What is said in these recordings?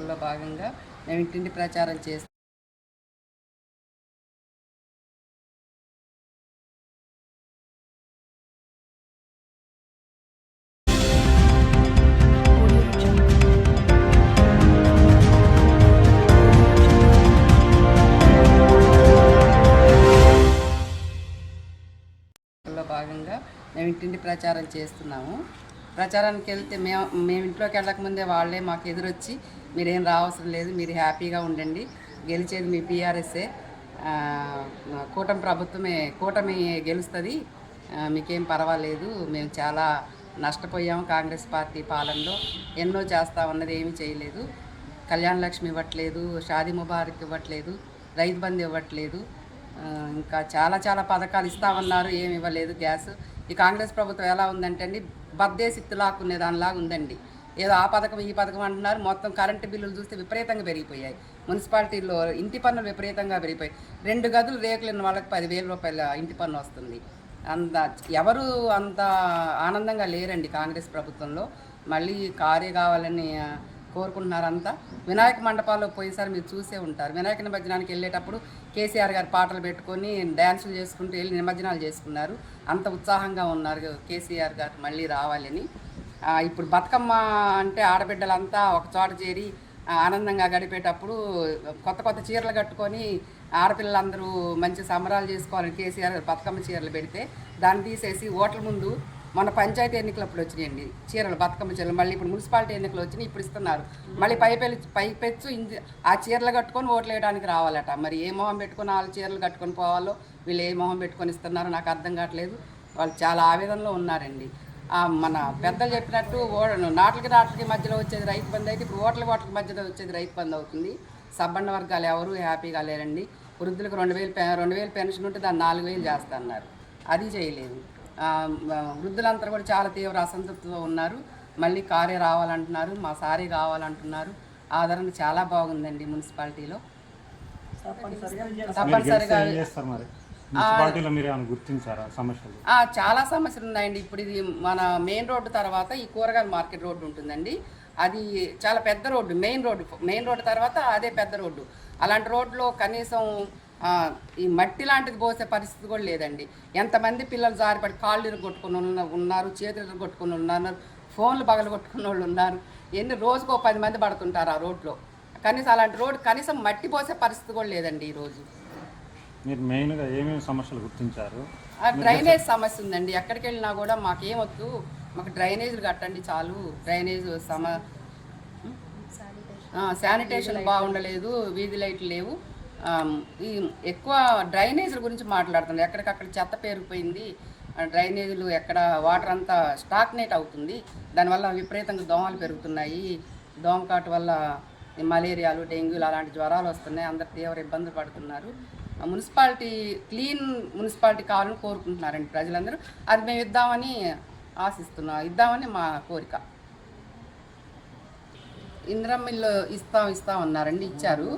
లో భాగంగా మేము ఇంటింటి ప్రచారం చేస్తాం. లో భాగంగా మేము ఇంటింటి ప్రచారం చేస్తున్నాము. ప్రచారానికి వెళ్తే మేము ఇంట్లోకి వెళ్ళకముందే వాళ్ళే మాకు ఎదురొచ్చి మీరేం రావసరం లేదు, మీరు హ్యాపీగా ఉండండి, గెలిచేది మీ పీఆర్ఎస్ఏ, కూటమి గెలుస్తుంది, మీకేం పర్వాలేదు, మేము చాలా నష్టపోయాము కాంగ్రెస్ పార్టీ పాలనలో, ఎన్నో చేస్తా ఉన్నది ఏమీ చేయలేదు, కళ్యాణ లక్ష్మి ఇవ్వట్లేదు, షాదీ ముబారక్ ఇవ్వట్లేదు, రైతు బంధు ఇవ్వట్లేదు, ఇంకా చాలా చాలా పథకాలు ఇస్తామన్నారు, ఏమి ఇవ్వలేదు. గ్యాస్ ఈ కాంగ్రెస్ ప్రభుత్వం ఎలా ఉందంటే అండి, బద్దేసి లాక్కునే దానిలాగా ఉందండి. ఏదో ఆ పథకం ఈ పథకం అంటున్నారు. మొత్తం కరెంటు బిల్లులు చూస్తే విపరీతంగా పెరిగిపోయాయి. మున్సిపాలిటీలో ఇంటి పన్నులు విపరీతంగా పెరిగిపోయాయి. 2 గదులు రేకులున్న వాళ్ళకి 10,000 రూపాయల ఇంటి పన్ను వస్తుంది. ఎవరు అంత ఆనందంగా లేరండి కాంగ్రెస్ ప్రభుత్వంలో. మళ్ళీ కారే కావాలని కోరుకుంటున్నారంతా. వినాయక మండపాల్లో పోయేసారి మీరు చూసే ఉంటారు. వినాయక నిమజ్జనానికి వెళ్ళేటప్పుడు కేసీఆర్ గారి పాటలు పెట్టుకొని డ్యాన్సులు చేసుకుంటూ వెళ్ళి నిమజ్జనాలు చేసుకున్నారు. అంత ఉత్సాహంగా ఉన్నారు కేసీఆర్ గారు మళ్ళీ రావాలని. ఇప్పుడు బతుకమ్మ అంటే ఆడబిడ్డలంతా ఒక చోట చేరి ఆనందంగా గడిపేటప్పుడు కొత్త కొత్త చీరలు కట్టుకొని ఆడపిల్లలందరూ మంచి సంబరాలు చేసుకోవాలని కేసీఆర్ బతుకమ్మ చీరలు పెడితే దాన్ని తీసేసి ఓట్ల ముందు మన పంచాయతీ ఎన్నికలప్పుడు వచ్చినాయండి చీరలు, బతుకమ్మ చీరలు. మళ్ళీ ఇప్పుడు మున్సిపాలిటీ ఎన్నికలు వచ్చినాయి, ఇప్పుడు ఇస్తున్నారు. మళ్ళీ పైపెచ్చు ఆ చీరలు కట్టుకొని ఓట్లు వేయడానికి రావాలట. మరి ఏ మొహం పెట్టుకొని వాళ్ళు చీరలు కట్టుకొని పోవాలో, వీళ్ళు ఏ మొహం పెట్టుకొని ఇస్తున్నారో నాకు అర్థం కావట్లేదు. వాళ్ళు చాలా ఆవేదనలో ఉన్నారండి. మన పెద్దలు చెప్పినట్టు నాట్లకి మధ్యలో వచ్చేది రైతు బంధు అయితే ఇప్పుడు ఓట్లకి మధ్యలో వచ్చేది రైతు బంధు అవుతుంది. సబ్బండ వర్గాలు ఎవరు హ్యాపీగా లేరండి. వృద్ధులకు 2,000 పెన్షన్ ఉంటే దాన్ని 4,000 చేస్తా అన్నారు, అది చేయలేదు. వృద్ధులంతా కూడా చాలా తీవ్ర అసంతృప్తితో ఉన్నారు. మళ్ళీ కారే రావాలంటున్నారు, మా సారీ కావాలంటున్నారు. ఆదరణ చాలా బాగుందండి మున్సిపాలిటీలో. తప్పనిసరిగా చాలా సమస్యలు ఉన్నాయండి. ఇప్పుడు ఇది మన మెయిన్ రోడ్డు తర్వాత ఈ కూరగాయల మార్కెట్ రోడ్డు ఉంటుందండి. అది చాలా పెద్ద రోడ్డు, మెయిన్ రోడ్డు తర్వాత అదే పెద్ద రోడ్డు. అలాంటి రోడ్లో కనీసం ఈ మట్టి లాంటిది పోసే పరిస్థితి కూడా లేదండి. ఎంతమంది పిల్లలు జారిపడి కాళ్ళు ఇరగొట్టుకుని ఉన్నారు, చేతులు ఇరగొట్టుకుని ఉన్నారు, ఫోన్లు పగలు కొట్టుకున్న వాళ్ళు ఉన్నారు. రోజుకో 10 మంది పడుతుంటారు ఆ రోడ్లో. కనీసం అలాంటి రోడ్డు కనీసం మట్టి పోసే పరిస్థితి కూడా లేదండి ఈరోజు. మీరు మెయిన్గా ఏమేమి సమస్యలు గుర్తించారు? డ్రైనేజ్ సమస్య ఉందండి. ఎక్కడికి వెళ్ళినా కూడా మాకేమొద్దు, మాకు డ్రైనేజీలు కట్టండి చాలు. డ్రైనేజ్ శానిటేషన్ బాగుండలేదు, వీధి లైట్లు లేవు. ఈ ఎక్కువ డ్రైనేజీల గురించి మాట్లాడుతుంది. ఎక్కడికక్కడ చెత్త పేరుకుపోయింది, డ్రైనేజీలు ఎక్కడ వాటర్ అంతా స్టాక్నేట్ అవుతుంది. దానివల్ల విపరీతంగా దోమలు పెరుగుతున్నాయి. దోమకాటు వల్ల మలేరియాలు, డెంగ్యూలు అలాంటి జ్వరాలు వస్తున్నాయి. అందరు తీవ్ర ఇబ్బందులు పడుతున్నారు. క్లీన్ మున్సిపాలిటీ కావాలని కోరుకుంటున్నారండి ప్రజలందరూ. అది మేము ఇద్దామని మా కోరిక. ఇందిరమ్మ ఇల్లు ఇస్తాం అన్నారండి, ఇచ్చారు.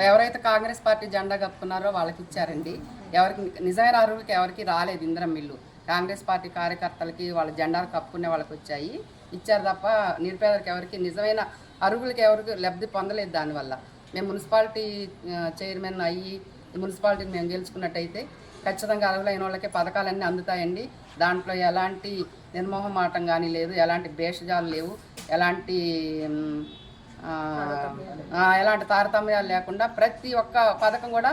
ఎవరైతే కాంగ్రెస్ పార్టీ జెండా కప్పుకున్నారో వాళ్ళకి ఇచ్చారండి. ఎవరికి నిజమైన అర్హులకి ఎవరికి రాలేదు ఇందిరమ్మ ఇల్లు. కాంగ్రెస్ పార్టీ కార్యకర్తలకి వాళ్ళ జెండాలు కప్పుకునే వాళ్ళకి వచ్చాయి, ఇచ్చారు తప్ప నిరుపేదలకు ఎవరికి, నిజమైన అర్హులకి ఎవరికి లబ్ధి పొందలేదు. దానివల్ల మేము మున్సిపాలిటీ చైర్మన్ అయ్యి మున్సిపాలిటీని మేము గెలుచుకున్నట్టయితే ఖచ్చితంగా అర్హులైన వాళ్ళకే పథకాలన్నీ అందుతాయండి. దాంట్లో ఎలాంటి నిర్మోహమాటం కానీ లేదు, ఎలాంటి భేషజాలు లేవు, ఎలాంటి తారతమ్యాలు లేకుండా ప్రతి ఒక్క పథకం కూడా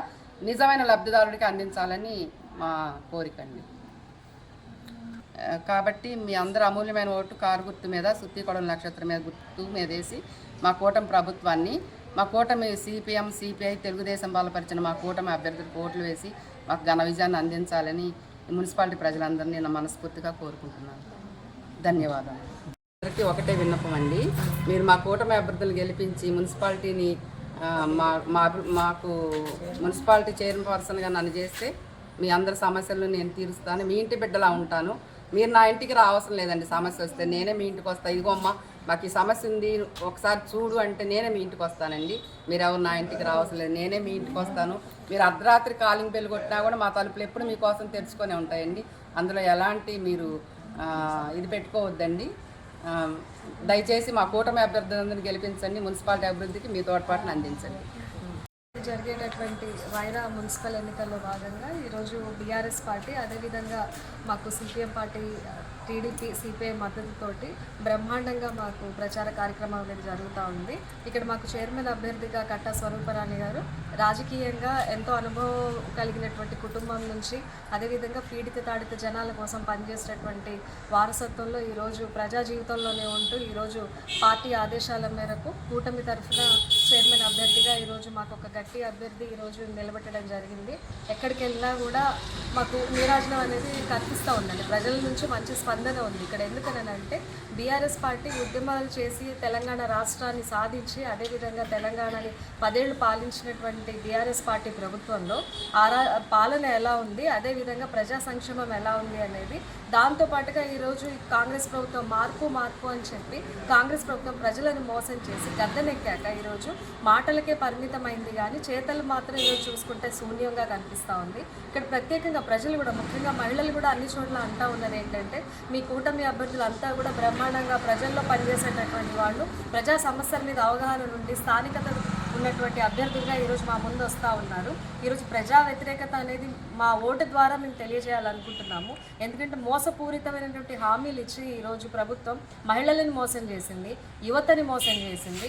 నిజమైన లబ్ధిదారుడికి అందించాలని మా కోరిక అండి. కాబట్టి మీ అందరూ అమూల్యమైన ఓటు కారు గుర్తు మీద, సుత్తికొడల నక్షత్రం మీద గుర్తు మీద వేసి మా కూటమి ప్రభుత్వాన్ని, మా కూటమి సిపిఎం, సిపిఐ, తెలుగుదేశం బలపరిచిన మా కూటమి అభ్యర్థులకు ఓట్లు వేసి మాకు ఘన విజయాన్ని అందించాలని మున్సిపాలిటీ ప్రజలందరినీ నేను మనస్ఫూర్తిగా కోరుకుంటున్నాను. ధన్యవాదాలు. అందరికీ ఒకటే విన్నపం అండి, మీరు మా కూటమి అభ్యర్థులు గెలిపించి మున్సిపాలిటీని మాకు మున్సిపాలిటీ చైర్పర్సన్గా నన్ను చేస్తే మీ అందరి సమస్యలను నేను తీరుస్తాను. మీ ఇంటి బిడ్డలా ఉంటాను. మీరు నా ఇంటికి రావసరం లేదండి. సమస్య వస్తే నేనే మీ ఇంటికి వస్తాను. ఇదిగో అమ్మ మాకు ఈ సమస్య ఉంది, ఒకసారి చూడు అంటే నేనే మీ ఇంటికి వస్తానండి. మీరు ఎవరు నా ఇంటికి రావసరం లేదు, నేనే మీ ఇంటికి వస్తాను. మీరు అర్ధరాత్రి కాలింగ్ బెల్ కొట్టినా కూడా మా తలుపులు ఎప్పుడు మీకోసం తెరుచుకొని ఉంటాయండి. అందులో ఎలాంటి మీరు ఇది పెట్టుకోవద్దండి. ఆ, దయచేసి మా కూటమి అభ్యర్థులందరినీ గెలిపించండి, మున్సిపాలిటీ అభివృద్ధికి మీ తోడ్పాటును అందించండి. జరిగేటటువంటి వైరా మున్సిపల్ ఎన్నికల్లో భాగంగా ఈరోజు బీఆర్ఎస్ పార్టీ, అదేవిధంగా మాకు సిపిఎం పార్టీ, టీడీపీ, సిపిఐ మద్దతుతోటి బ్రహ్మాండంగా మాకు ప్రచార కార్యక్రమం అనేది జరుగుతూ ఉంది. ఇక్కడ మాకు చైర్మన్ అభ్యర్థిగా కట్టా స్వరూపరాణి గారు రాజకీయంగా ఎంతో అనుభవం కలిగినటువంటి కుటుంబం నుంచి, అదేవిధంగా పీడిత తాడిత జనాల కోసం పనిచేసేటటువంటి వారసత్వంలో ఈరోజు ప్రజా జీవితంలోనే ఉంటూ ఈరోజు పార్టీ ఆదేశాల మేరకు కూటమి తరఫున చైర్మన్ అభ్యర్థిగా ఈరోజు మాకు ఒక గట్టి అభ్యర్థి ఈరోజు నిలబెట్టడం జరిగింది. ఎక్కడికి వెళ్ళినా కూడా మాకు నీరాజనం అనేది కనిపిస్తూ ఉందండి. ప్రజల నుంచి మంచి స్పందన ఉంది ఇక్కడ. ఎందుకనంటే బీఆర్ఎస్ పార్టీ ఉద్యమాలు చేసి తెలంగాణ రాష్ట్రాన్ని సాధించి, అదేవిధంగా తెలంగాణని 10 ఏళ్ళు పాలించినటువంటి బీఆర్ఎస్ పార్టీ ప్రభుత్వంలో పాలన ఎలా ఉంది, అదేవిధంగా ప్రజా సంక్షేమం ఎలా ఉంది అనేది, దాంతోపాటుగా ఈరోజు కాంగ్రెస్ ప్రభుత్వం మార్పు అని చెప్పి కాంగ్రెస్ ప్రభుత్వం ప్రజలను మోసం చేసి గద్దెనెక్కాక ఈరోజు మాటలకే పరిమితమైంది కానీ చేతలు మాత్రం ఈరోజు చూసుకుంటే శూన్యంగా కనిపిస్తూ ఉంది. ఇక్కడ ప్రత్యేకంగా ప్రజలు కూడా, ముఖ్యంగా మహిళలు కూడా అన్ని చోట్ల అంటూ ఉన్నది ఏంటంటే, మీ కూటమి అభ్యర్థులు అంతా కూడా బ్రహ్మాండంగా ప్రజల్లో పనిచేసేటటువంటి వాళ్ళు, ప్రజా సమస్యల మీద అవగాహన నుండి స్థానికత ఉన్నటువంటి అభ్యర్థులుగా ఈరోజు మా ముందు వస్తూ ఉన్నారు. ఈరోజు ప్రజా వ్యతిరేకత అనేది మా ఓటు ద్వారా మేము తెలియజేయాలనుకుంటున్నాము. ఎందుకంటే మోసపూరితమైనటువంటి హామీలు ఇచ్చి ఈరోజు ప్రభుత్వం మహిళలను మోసం చేసింది, యువతని మోసం చేసింది,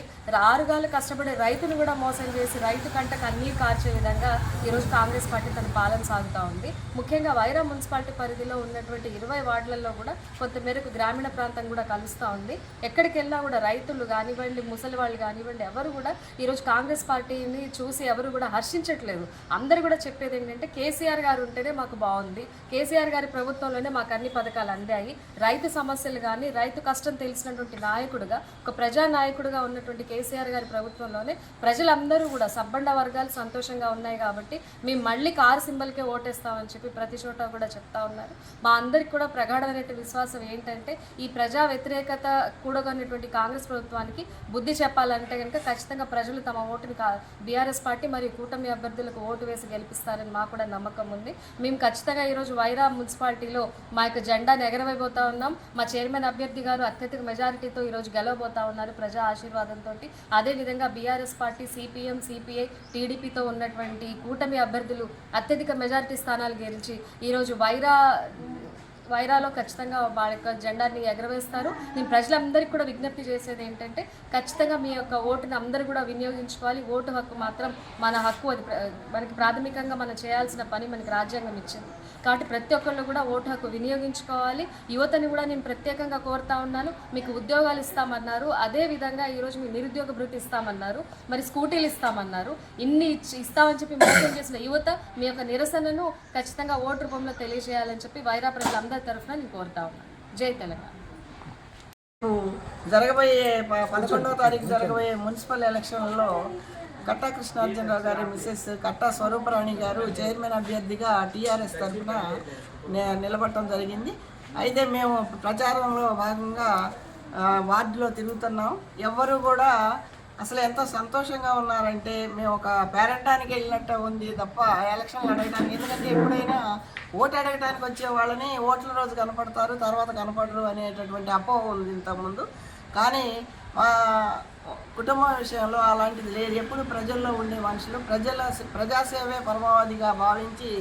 ఆరుగాలు కష్టపడే రైతును కూడా మోసం చేసి రైతు కంట కన్నీరు కార్చే విధంగా ఈరోజు కాంగ్రెస్ పార్టీ తన పాలన సాగుతూ ఉంది. ముఖ్యంగా వైరా మున్సిపాలిటీ పరిధిలో ఉన్నటువంటి 20 వార్డులలో కూడా కొంతమేరకు గ్రామీణ ప్రాంతం కూడా కలుస్తూ ఉంది. ఎక్కడికి వెళ్ళినా కూడా రైతులు కానివ్వండి, ముసలి వాళ్ళు కానివ్వండి, ఎవరు కూడా ఈరోజు కాంగ్రెస్ పార్టీని చూసి ఎవరు కూడా హర్షించట్లేదు. అందరూ కూడా చెప్పేది ఏంటంటే కేసీఆర్ గారు ఉంటేనే మాకు బాగుంది, కేసీఆర్ గారి ప్రభుత్వంలోనే మాకు అన్ని పథకాలు అందాయి, రైతు సమస్యలు కానీ రైతు కష్టం తెలిసినటువంటి నాయకుడుగా, ఒక ప్రజానాయకుడుగా ఉన్నటువంటి కేసీఆర్ గారి ప్రభుత్వంలోనే ప్రజలందరూ కూడా సబ్బండ వర్గాలు సంతోషంగా ఉన్నాయి కాబట్టి మేము మళ్ళీ కారు సింబల్కే ఓటేస్తామని చెప్పి ప్రతి చోట కూడా చెప్తా ఉన్నారు. మా అందరికి కూడా ప్రగాఢమైన విశ్వాసం ఏంటంటే ఈ ప్రజా వ్యతిరేకత కూడగొన్నటువంటి కాంగ్రెస్ ప్రభుత్వానికి బుద్ధి చెప్పాలంటే కనుక ఖచ్చితంగా ప్రజలు తమ ఓటుని బీఆర్ఎస్ పార్టీ మరియు కూటమి అభ్యర్థులకు ఓటు వేసి గెలిపిస్తారని మాకు కూడా నమ్మకం ఉంది. మేము ఖచ్చితంగా ఈరోజు వైరా మున్సిపాలిటీలో మా యొక్క జెండాను ఎగరవైపోతా ఉన్నాం. మా చైర్మన్ అభ్యర్థి గారు అత్యధిక మెజారిటీతో ఈరోజు గెలవబోతా ఉన్నారు ప్రజా ఆశీర్వాదంతో. అదేవిధంగా బీఆర్ఎస్ పార్టీ, సిపిఎం, సిపిఐ, టీడీపీతో ఉన్నటువంటి కూటమి అభ్యర్థులు అత్యధిక మెజారిటీ స్థానాలు గెలిచి ఈరోజు వైరాలో ఖచ్చితంగా వాళ్ళ యొక్క జెండాని ఎగరవేస్తారు. నేను ప్రజలందరికీ కూడా విజ్ఞప్తి చేసేది ఏంటంటే ఖచ్చితంగా మీ యొక్క ఓటుని అందరూ కూడా వినియోగించుకోవాలి. ఓటు హక్కు మాత్రం మన హక్కు, అది మనకి ప్రాథమికంగా మనం చేయాల్సిన పని మనకి రాజ్యాంగం ఇచ్చింది. కాబట్టి ప్రతి ఒక్కళ్ళు కూడా ఓటు హక్కు వినియోగించుకోవాలి. యువతని కూడా నేను ప్రత్యేకంగా కోరుతా ఉన్నాను. మీకు ఉద్యోగాలు ఇస్తామన్నారు, అదేవిధంగా ఈరోజు మీ నిరుద్యోగ భృతి ఇస్తామన్నారు, మరి స్కూటీలు ఇస్తామన్నారు. ఇన్ని ఇస్తామని చెప్పి మోసం చేసిన యువత మీ యొక్క నిరసనను ఖచ్చితంగా ఓటు రూపంలో తెలియజేయాలని చెప్పి వైరా ప్రజలందరూ తరఫున నేను కోరుతా ఉన్నాను. జై తెలంగాణ. జరగబోయే 11వ తారీఖు జరగబోయే మున్సిపల్ ఎలక్షన్లలో కట్టా కృష్ణార్జునరావు గారి మిసెస్ కట్టా స్వరూపరాణి గారు చైర్మన్ అభ్యర్థిగా టీఆర్ఎస్ తరఫున నిలబడటం జరిగింది. అయితే మేము ప్రచారంలో భాగంగా వార్డులో తిరుగుతున్నాం. ఎవ్వరూ కూడా అసలు ఎంతో సంతోషంగా ఉన్నారంటే మేము ఒక పేరంటానికి వెళ్ళినట్టు ఉంది తప్ప ఎలక్షన్లు అడగడానికి. ఎందుకంటే ఎప్పుడైనా ఓటు అడగడానికి వచ్చే వాళ్ళని ఓట్ల రోజు కనపడతారు, తర్వాత కనపడరు అనేటటువంటి అపోహ ఉంది ఇంతకుముందు. కానీ మా కుటుంబం విషయంలో అలాంటిది లేదు. ఎప్పుడు ప్రజల్లో ఉండే మనుషులు, ప్రజాసేవే పరమావధిగా భావించి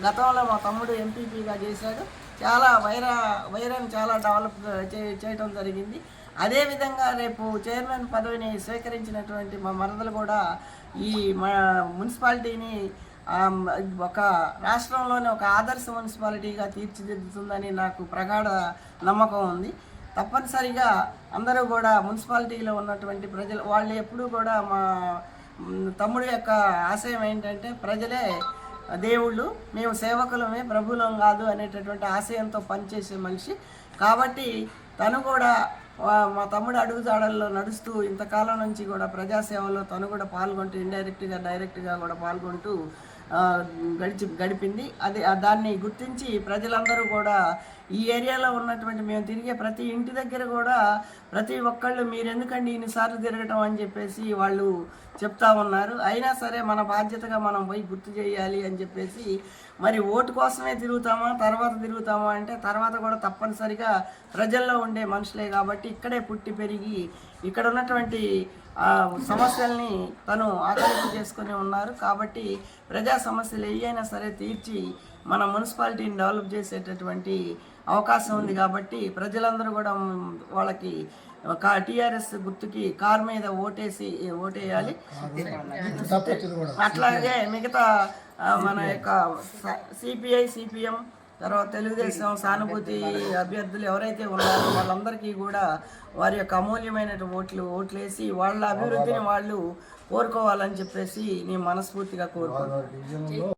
గతంలో మా తమ్ముడు ఎంపీపీగా చేశాడు. చాలా వైరాన్ని చాలా డెవలప్ చేయడం జరిగింది. అదేవిధంగా రేపు చైర్మన్ పదవిని స్వీకరించినటువంటి మా మరదలు కూడా ఈ మున్సిపాలిటీని ఒక రాష్ట్రంలోనే ఒక ఆదర్శ మున్సిపాలిటీగా తీర్చిదిద్దుతుందని నాకు ప్రగాఢ నమ్మకం ఉంది. తప్పనిసరిగా అందరూ కూడా మున్సిపాలిటీలో ఉన్నటువంటి ప్రజలు వాళ్ళు ఎప్పుడూ కూడా మా తమ్ముడి యొక్క ఆశయం ఏంటంటే ప్రజలే దేవుళ్ళు, మేము సేవకులమే, ప్రభువులం కాదు అనేటటువంటి ఆశయంతో పనిచేసే మనిషి. కాబట్టి తను కూడా మా తమ్ముడు అడుగుజాడల్లో నడుస్తూ ఇంతకాలం నుంచి కూడా ప్రజాసేవలో తను కూడా పాల్గొంటూ ఇండైరెక్ట్గా డైరెక్ట్గా కూడా పాల్గొంటూ గడిపింది. దాన్ని గుర్తించి ప్రజలందరూ కూడా ఈ ఏరియాలో ఉన్నటువంటి మేము తిరిగే ప్రతి ఇంటి దగ్గర కూడా ప్రతి ఒక్కళ్ళు మీరు ఎందుకండి ఇన్నిసార్లు తిరగటం అని చెప్పేసి వాళ్ళు చెప్తా ఉన్నారు. అయినా సరే మన బాధ్యతగా మనం పోయి గుర్తు చేయాలి అని చెప్పేసి మరి ఓటు కోసమే తిరుగుతామా అంటే తర్వాత కూడా తప్పనిసరిగా ప్రజల్లో ఉండే మనుషులే కాబట్టి ఇక్కడే పుట్టి పెరిగి ఇక్కడ ఉన్నటువంటి సమస్యల్ని తను ఆకలింపు చేసుకుని ఉన్నారు. కాబట్టి ప్రజా సమస్యలు ఏవైనా సరే తీర్చి మన మున్సిపాలిటీని డెవలప్ చేసేటటువంటి అవకాశం ఉంది. కాబట్టి ప్రజలందరూ కూడా వాళ్ళకి టీఆర్ఎస్ గుర్తుకి కారు మీద ఓటేయాలి. అట్లాగే మిగతా మన యొక్క సిపిఐ, సిపిఎం, తర్వాత తెలుగుదేశం సానుభూతి అభ్యర్థులు ఎవరైతే ఉన్నారో వాళ్ళందరికీ కూడా వారి యొక్క అమూల్యమైన ఓట్లేసి వాళ్ళ అభివృద్ధిని వాళ్ళు కోరుకోవాలని చెప్పేసి నేను మనస్ఫూర్తిగా కోరుకుంటున్నాను.